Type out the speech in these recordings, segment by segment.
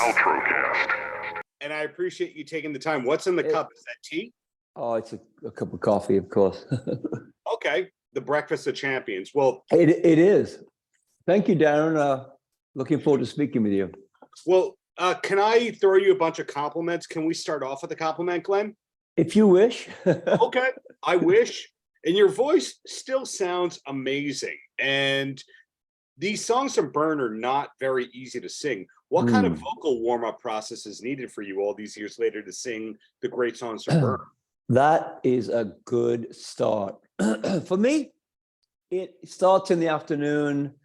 Paltrocast. And I appreciate you taking the time. What's in the cup? Is that tea? Oh, it's a cup of coffee, of course. Okay. The breakfast of champions. Well, it is. Thank you, Darren. Looking forward to speaking with you. Well, can I throw you a bunch of compliments? Can we start off with a compliment, Glenn? If you wish. Okay, I wish. And your voice still sounds amazing. And these songs from Burn are not very easy to sing. What kind of vocal warm-up process is needed for you all these years later to sing the great songs from Burn? That is a good start. For me, it starts in the afternoon.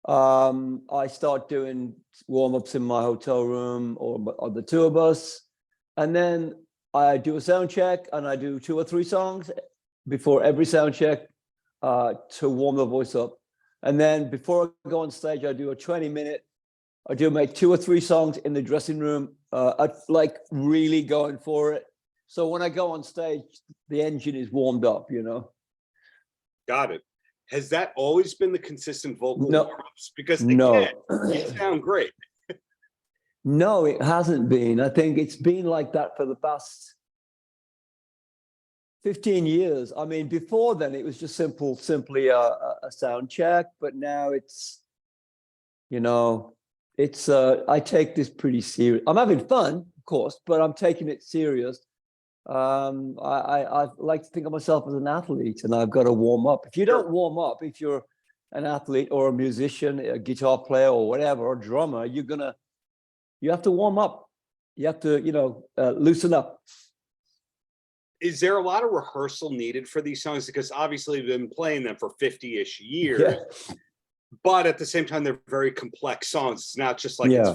I start doing warm-ups in my hotel room or the tour bus. And then I do a sound check and I do 2 or 3 songs before every sound check to warm the voice up. And then before I go on stage, I do a 20-minute, I do make 2 or 3 songs in the dressing room, like really going for it. So when I go on stage, the engine is warmed up, you know. Got it. Has that always been the consistent vocal warm-ups? Because no. Again, you sound great. No, it hasn't been. I think it's been like that for the past 15 years. I mean, before then, it was just simply a sound check. But now it's, you know, it's, I take this pretty serious. I'm having fun, of course, but I'm taking it serious. I like to think of myself as an athlete, and I've got to warm up. If you don't warm up, if you're an athlete or a musician, a guitar player or whatever, or drummer, you have to warm up. You have to, you know, loosen up. Is there a lot of rehearsal needed for these songs? Because obviously you've been playing them for 50-ish years. Yeah. But at the same time, they're very complex songs. It's not just like it's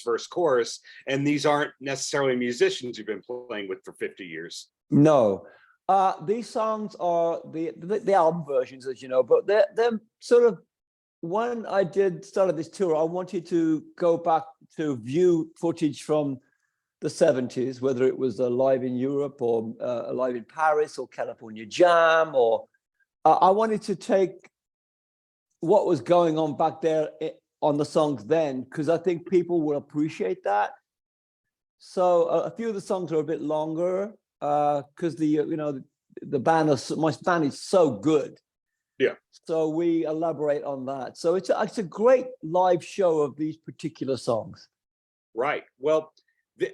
verse, chorus. And these aren't necessarily musicians you've been playing with for 50 years. No. These songs are the album versions, as you know, but they're sort of, when I started this tour, I wanted to go back to view footage from the 70s, whether it was live in Europe or live in Paris or California Jam, or I wanted to take what was going on back there on the songs then, because I think people will appreciate that. So a few of the songs are a bit longer because my band is so good. Yeah. So we elaborate on that. So it's a great live show of these particular songs. Right. Well,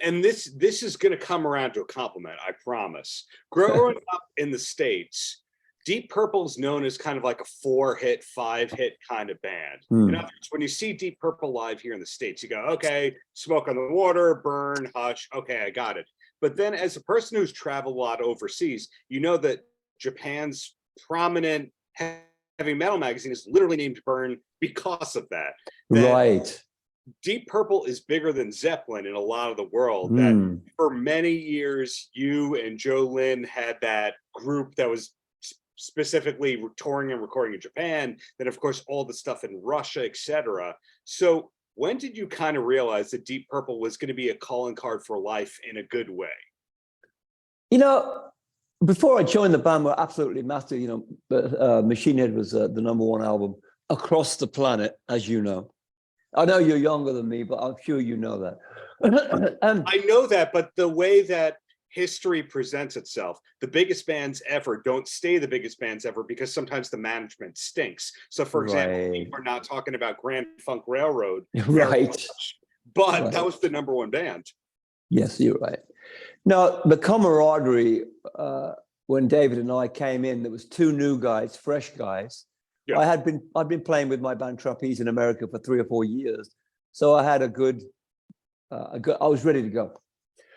and this is going to come around to a compliment, I promise. Growing up in the States, Deep Purple is known as kind of like a 4-hit, 5-hit kind of band. In other words, when you see Deep Purple live here in the States, you go, okay, Smoke on the Water, Burn, Hush, okay, I got it. But then as a person who's traveled a lot overseas, you know that Japan's prominent heavy metal magazine is literally named Burn because of that. Right. Deep Purple is bigger than Zeppelin in a lot of the world. That for many years, you and Joe Lynn had that group that was specifically touring and recording in Japan, then of course all the stuff in Russia, etc. So when did you kind of realize that Deep Purple was going to be a calling card for life in a good way? You know, before I joined the band, we're absolutely massive. You know, Machine Head was the #1 album across the planet, as you know. I know you're younger than me, but I'm sure you know that. I know that, but the way that history presents itself, the biggest bands ever don't stay the biggest bands ever because sometimes the management stinks. So for example, we're not talking about Grand Funk Railroad, right? But that was the #1 band. Yes, you're right. Now the camaraderie, when David and I came in, there was 2 new guys, fresh guys. Yeah. I'd been playing with my band Trapeze in America for 3 or 4 years, so I had I was ready to go.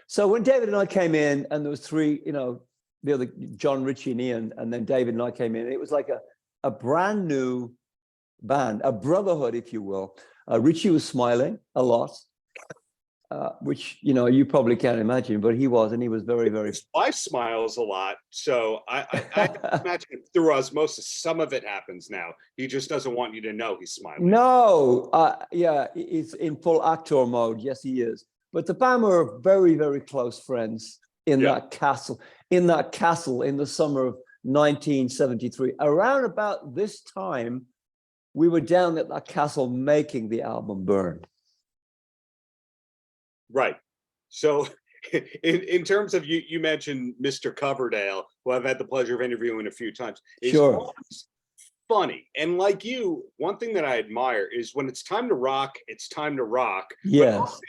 So when David and I came in, and there was 3, you know, the other John, Richie, and Ian, and then David and I came in, it was like a brand new band, a brotherhood, if you will. Richie was smiling a lot, which, you know, you probably can't imagine, but he was, and he was very, very. His wife smiles a lot, so I imagine through osmosis, some of it happens now. He just doesn't want you to know he's smiling. No, yeah, he's in full actor mode. Yes, he is. But the band were very, very close friends in that castle in the summer of 1973. Around about this time, we were down at that castle making the album Burn. Right. So in terms of you mentioned Mr. Coverdale, who I've had the pleasure of interviewing a few times, is Sure. always funny. And like you, one thing that I admire is when it's time to rock, it's time to rock. But Yes. also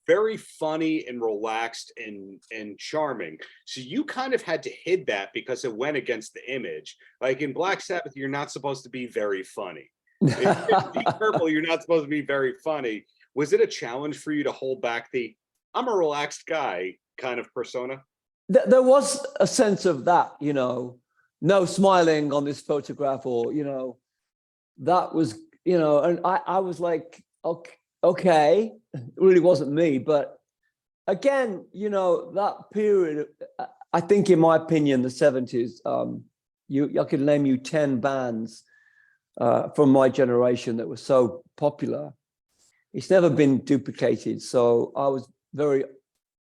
very funny and relaxed and charming. So you kind of had to hid that because it went against the image. Like in Black Sabbath, you're not supposed to be very funny. In Deep Purple, you're not supposed to be very funny. Was it a challenge for you to hold back the I'm a relaxed guy kind of persona? There was a sense of that, no smiling on this photograph, or, that was, and I was like, okay, it really wasn't me. But again, that period, I think, in my opinion, the 70s, I could name you 10 bands from my generation that were so popular. It's never been duplicated. So I was very,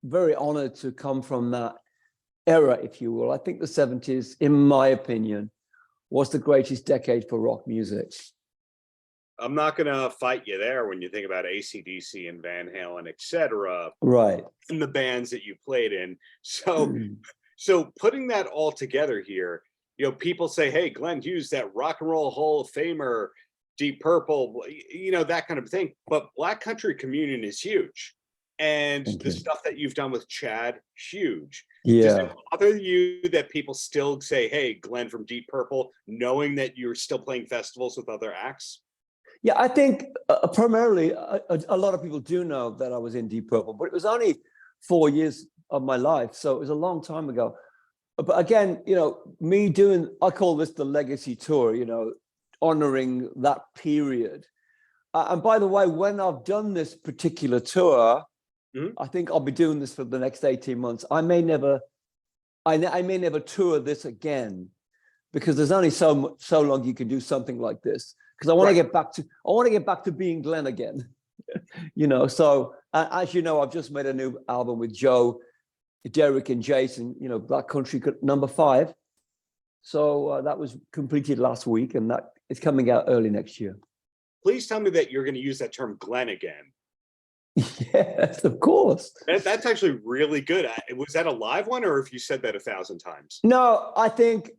very honored to come from that era, if you will. I think the 70s, in my opinion, was the greatest decade for rock music. I'm not going to fight you there when you think about AC/DC and Van Halen, etc. Right. And the bands that you played in. So putting that all together here, people say, hey, Glenn Hughes, that Rock and Roll Hall of Famer, Deep Purple, that kind of thing. But Black Country Communion is huge. And the stuff that you've done with Chad, huge. Yeah. Does it bother you that people still say, hey, Glenn from Deep Purple, knowing that you're still playing festivals with other acts? Yeah, I think primarily a lot of people do know that I was in Deep Purple, but it was only 4 years of my life. So it was a long time ago. But again, me doing, I call this the legacy tour, honoring that period. And by the way, when I've done this particular tour, I think I'll be doing this for the next 18 months. I may never tour this again, because there's only so long you can do something like this. Because I want to get back to being Glenn again. So as you know, I've just made a new album with Joe, Derek, and Jason, Black Country #5. So that was completed last week, and that is coming out early next year. Please tell me that you're going to use that term Glenn again. Yes, of course. That's actually really good. Was that a live one, or if you said that 1,000 times? No, I think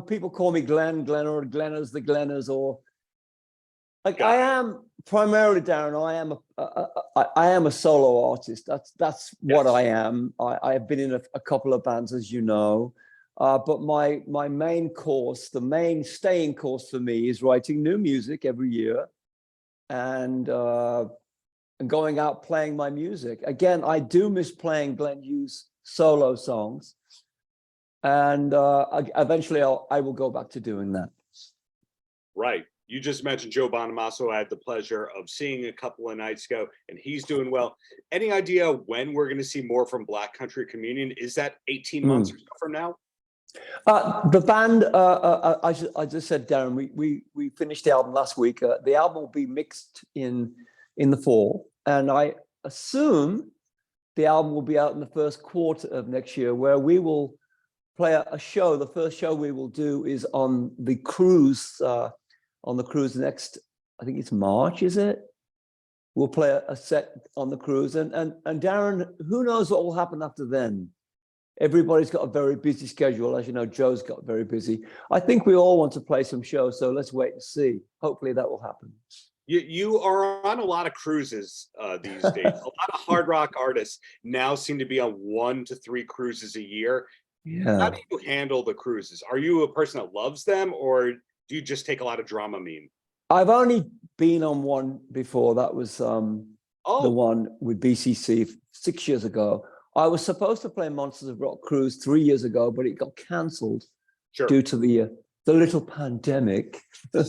people call me Glenn, or Glenners, the Glenners, or I am primarily, Darren. I am a solo artist. That's what I am. I have been in a couple of bands, as you know, but my main course, the main staying course for me, is writing new music every year, and going out playing my music. Again, I do miss playing Glenn Hughes solo songs, and eventually I will go back to doing that. Right. You just mentioned Joe Bonamassa. I had the pleasure of seeing a couple of nights ago, and he's doing well. Any idea when we're going to see more from Black Country Communion? Is that 18 months or so from now? The band, I just said, Darren, we finished the album last week. The album will be mixed in the fall, and I assume the album will be out in the first quarter of next year, where we will play a show. The first show we will do is on the cruise. On the cruise next, I think it's March, is it? We'll play a set on the cruise, and Darren, who knows what will happen after then? Everybody's got a very busy schedule, as you know. Joe's got very busy. I think we all want to play some shows, so let's wait and see. Hopefully that will happen. You are on a lot of cruises these days. A lot of hard rock artists now seem to be on 1 to 3 cruises a year. Yeah. How do you handle the cruises? Are you a person that loves them, or do you just take a lot of Dramamine? I've only been on one before. That was the one with BCC 6 years ago. I was supposed to play Monsters of Rock cruise 3 years ago, but it got cancelled due to the little pandemic. Yeah.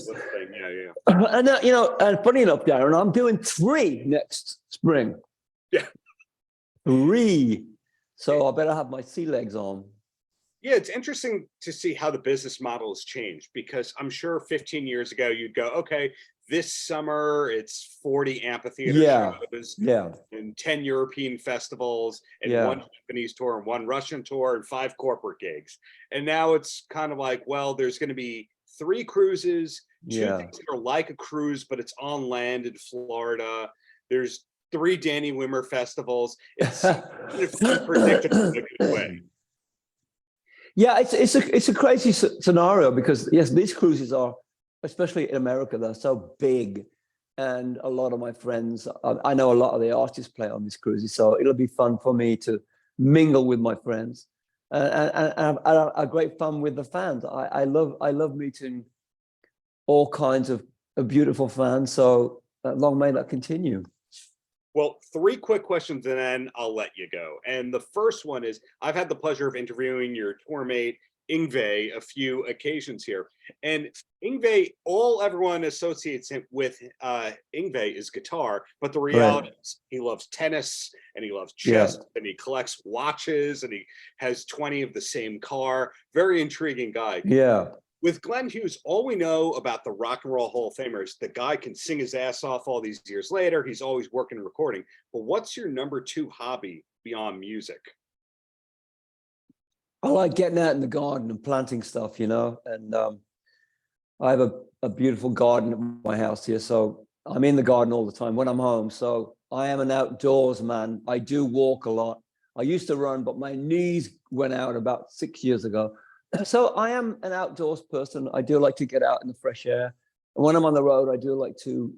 And and funny enough, Darren, I'm doing 3 next spring. Yeah, 3. So I better have my sea legs on. Yeah, it's interesting to see how the business model has changed, because I'm sure 15 years ago you'd go, okay, this summer it's 40 amphitheater shows, and 10 European festivals, and 1 Japanese tour, and 1 Russian tour, and 5 corporate gigs. And now it's kind of like, well, there's going to be 3 cruises, 2 things that are like a cruise, but it's on land in Florida. There's 3 Danny Wimmer festivals. It's unpredictable in a good way. Yeah, it's a crazy scenario because yes, these cruises are, especially in America, they're so big, and a lot of my friends, I know a lot of the artists play on these cruises, so it'll be fun for me to mingle with my friends and have a great fun with the fans. I love meeting all kinds of beautiful fans. So long may that continue. Well, 3 quick questions and then I'll let you go. And the first one is, I've had the pleasure of interviewing your tour mate, Yngwie, a few occasions here. And Yngwie, everyone associates him with Yngwie is guitar, but the reality is he loves tennis and he loves chess and he collects watches and he has 20 of the same car. Very intriguing guy. Yeah. With Glenn Hughes, all we know about the Rock and Roll Hall of Famer is the guy can sing his ass off all these years later. He's always working and recording. But what's your number 2 hobby beyond music? I like getting out in the garden and planting stuff, and I have a beautiful garden at my house here. So I'm in the garden all the time when I'm home. So I am an outdoors man. I do walk a lot. I used to run, but my knees went out about 6 years ago. So I am an outdoors person. I do like to get out in the fresh air. And when I'm on the road, I do like to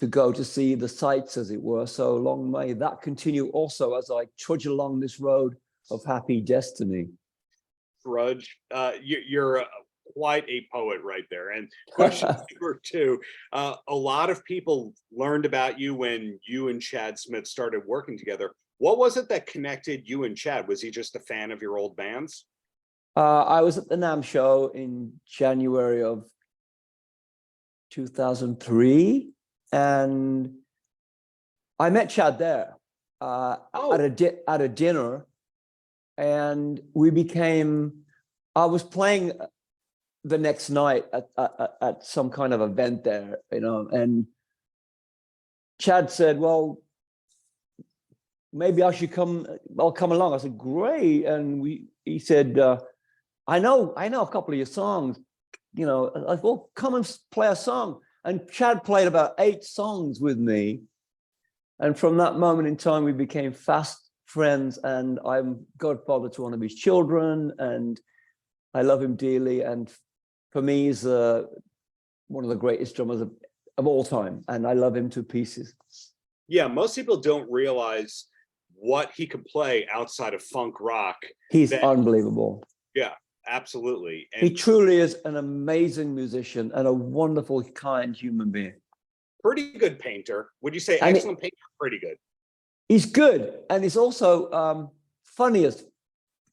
go to see the sights, as it were. So long may that continue also as I trudge along this road of happy destiny. Trudge. You're quite a poet right there. And question number 2, a lot of people learned about you when you and Chad Smith started working together. What was it that connected you and Chad? Was he just a fan of your old bands? I was at the NAMM show in January of 2003, and I met Chad there at a dinner, and we became. I was playing the next night at some kind of event there, and Chad said, "Well, maybe I should come. I'll come along." I said, "Great," and he said. I know a couple of your songs, I thought, well, come and play a song. And Chad played about 8 songs with me. And from that moment in time, we became fast friends, and I'm godfather to one of his children, and I love him dearly. And for me, he's one of the greatest drummers of all time. And I love him to pieces. Yeah, most people don't realize what he can play outside of funk rock. He's unbelievable. Yeah. Absolutely. And he truly is an amazing musician and a wonderful, kind human being. Pretty good painter. Would you say excellent painter? Pretty good. He's good. And he's also funniest.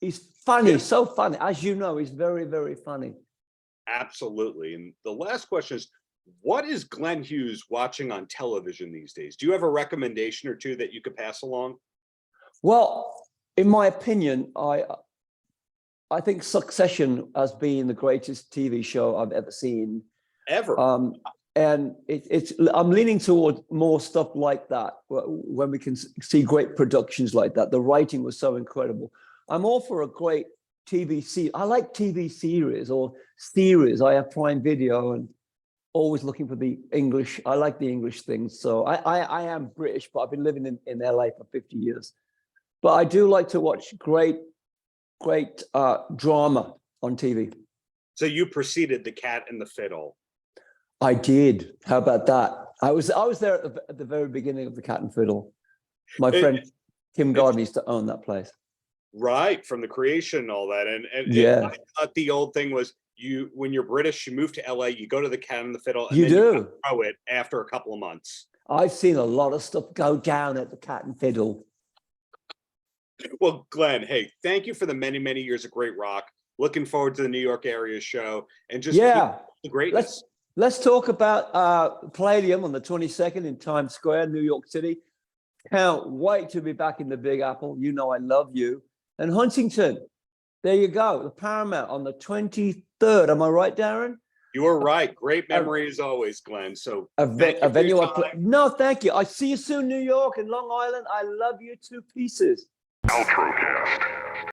He's funny, so funny. As you know, he's very, very funny. Absolutely. And the last question is, what is Glenn Hughes watching on television these days? Do you have a recommendation or 2 that you could pass along? Well, in my opinion, I think Succession has been the greatest TV show I've ever seen. Ever. And I'm leaning towards more stuff like that, when we can see great productions like that. The writing was so incredible. I'm all for a great TV series. I like TV series or series. I have Prime Video and always looking for the English. I like the English things. So I am British, but I've been living in LA for 50 years. But I do like to watch great drama on TV. So you preceded The Cat and the Fiddle. I did. How about that? I was there at the very beginning of The Cat and Fiddle. My friend Kim Gardner used to own that place. Right, from the creation and all that. And yeah, I thought the old thing was when you're British, you move to LA, you go to The Cat and the Fiddle, and you you throw it after a couple of months. I've seen a lot of stuff go down at The Cat and Fiddle. Well, Glenn, hey, thank you for the many, many years of great rock. Looking forward to the New York area show and just keep the greatness. Let's talk about Palladium on the 22nd in Times Square, New York City. Can't wait to be back in the Big Apple. You know I love you. And Huntington, there you go. The Paramount on the 23rd. Am I right, Darren? You are right. Great memory as always, Glenn. So a venue. No, thank you. I see you soon, New York and Long Island. I love you to pieces. Paltrocast.